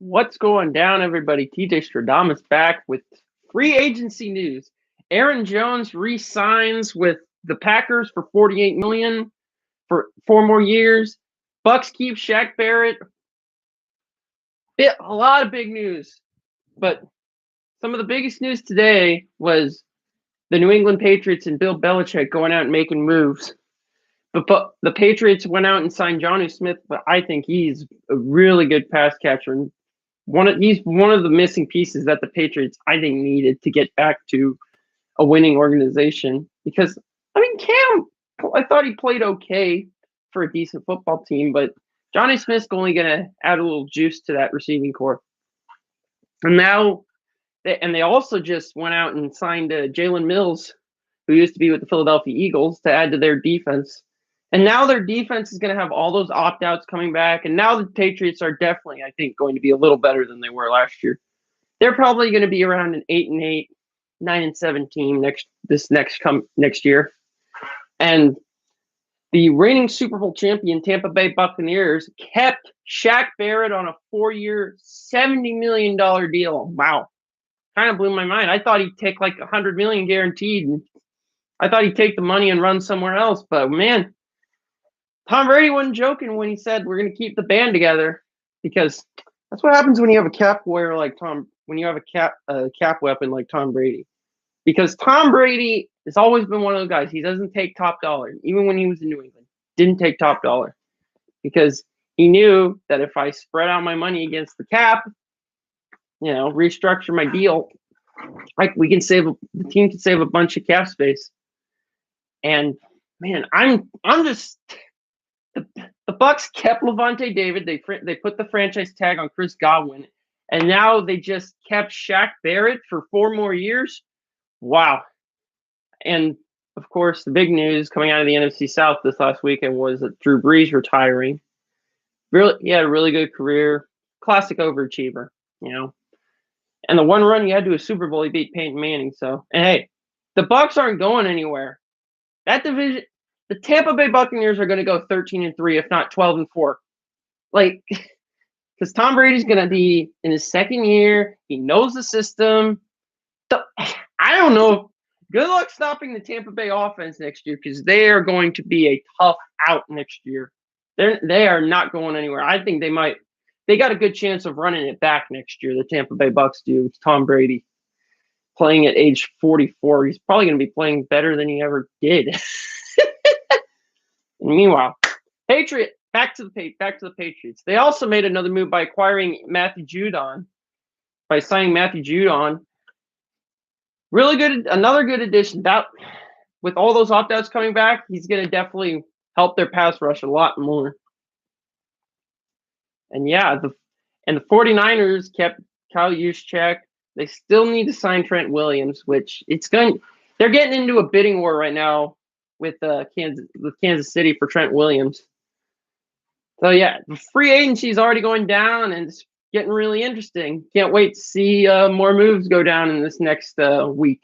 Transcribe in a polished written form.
What's going down, everybody? TJ Stradamus back with free agency news. Aaron Jones re-signs with the Packers for $48 million for 4 more years. Bucs keep Shaq Barrett. A lot of big news, but some of the biggest news today was the New England Patriots and Bill Belichick going out and making moves. But the Patriots went out and signed Jonnu Smith, but I think he's a really good pass catcher. And he's one of the missing pieces that the Patriots, I think, needed to get back to a winning organization. Because, I mean, Cam, I thought he played okay for a decent football team, but Jonnu Smith's only going to add a little juice to that receiving corps. And now, they also just went out and signed Jalen Mills, who used to be with the Philadelphia Eagles, to add to their defense. And now their defense is going to have all those opt-outs coming back. And now the Patriots are definitely, I think, going to be a little better than they were last year. They're probably going to be around an 8-8, 9-7 team next year. And the reigning Super Bowl champion Tampa Bay Buccaneers kept Shaq Barrett on a 4-year, $70 million deal. Wow. Kind of blew my mind. I thought he'd take like $100 million guaranteed. And I thought he'd take the money and run somewhere else. But, man, Tom Brady wasn't joking when he said we're going to keep the band together, because that's what happens when you have a cap warrior like Tom. When you have a cap weapon like Tom Brady, because Tom Brady has always been one of those guys. He doesn't take top dollar, even when he was in New England. Didn't take top dollar because he knew that if I spread out my money against the cap, restructure my deal, the team can save a bunch of cap space. And man, I'm just. The Bucs kept Levante David. They put the franchise tag on Chris Godwin, and now they just kept Shaq Barrett for 4 more years. Wow! And of course, the big news coming out of the NFC South this last weekend was that Drew Brees retiring. Really, he had a really good career, classic overachiever, And the one run he had to a Super Bowl, he beat Peyton Manning. So, and hey, the Bucs aren't going anywhere. That division. The Tampa Bay Buccaneers are going to go 13-3, if not 12-4. Because Tom Brady's going to be in his second year. He knows the system. I don't know. Good luck stopping the Tampa Bay offense next year, because they are going to be a tough out next year. They are not going anywhere. I think they got a good chance of running it back next year. The Tampa Bay Bucs do. It's Tom Brady playing at age 44. He's probably going to be playing better than he ever did. Meanwhile, back to the Patriots. They also made another move by acquiring Matthew Judon, by signing Matthew Judon. Really good, another good addition. That, with all those opt-outs coming back, he's going to definitely help their pass rush a lot more. And yeah, the 49ers kept Kyle Juszczyk. They still need to sign Trent Williams, which they're getting into a bidding war right now with Kansas City for Trent Williams. So yeah, the free agency is already going down, and it's getting really interesting. Can't wait to see more moves go down in this next week.